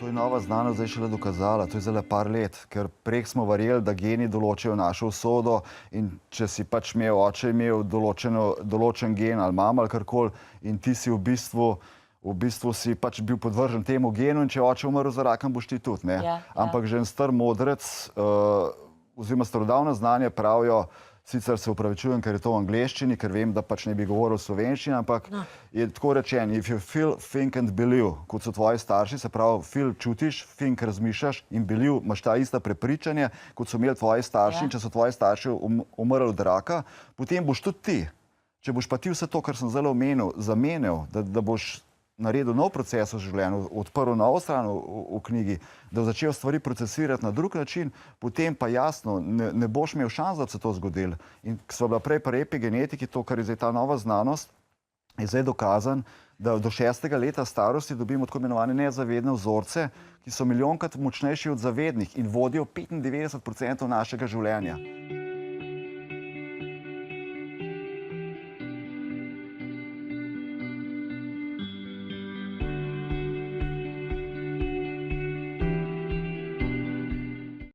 To je nova znanost zdaj šele dokazala, to je zdaj par let, ker prek smo verjeli, da geni določajo našo usodo in če si pač oče imel določen gen ali mama ali karkoli in ti si v bistvu si pač bil podvržen temu genu in če je oče umrl za rakom, boš ti tudi, ne. Ampak že en star modrec oziroma starodavna znanja pravijo, sicer se upravičujem, ker je to v angleščini, ker vem, da pač ne bi govoril slovenščini, ampak je tako rečen, if you feel, think and believe, kot so tvoji starši, se pravi, feel čutiš, think razmišljaš in believe imaš ta ista prepričanja, kot so imeli tvoji starši, in če so tvoji starši umrli od raka, potem boš tudi ti. Če boš pa ti vse to, kar sem zdaj omenil, zamenjal, da boš naredil nov proces v življenju, odprl novo stran v knjigi, da začel stvari procesirati na drug način, potem pa jasno, ne boš imel šans, da bi se to zgodilo. In ko smo bila prej pri epigenetiki, to, kar je zdaj ta nova znanost, je zdaj dokazan, da do 6. leta starosti dobimo tako imenovane nezavedne vzorce, ki so milijonkrat močnejši od zavednih in vodijo 95% našega življenja.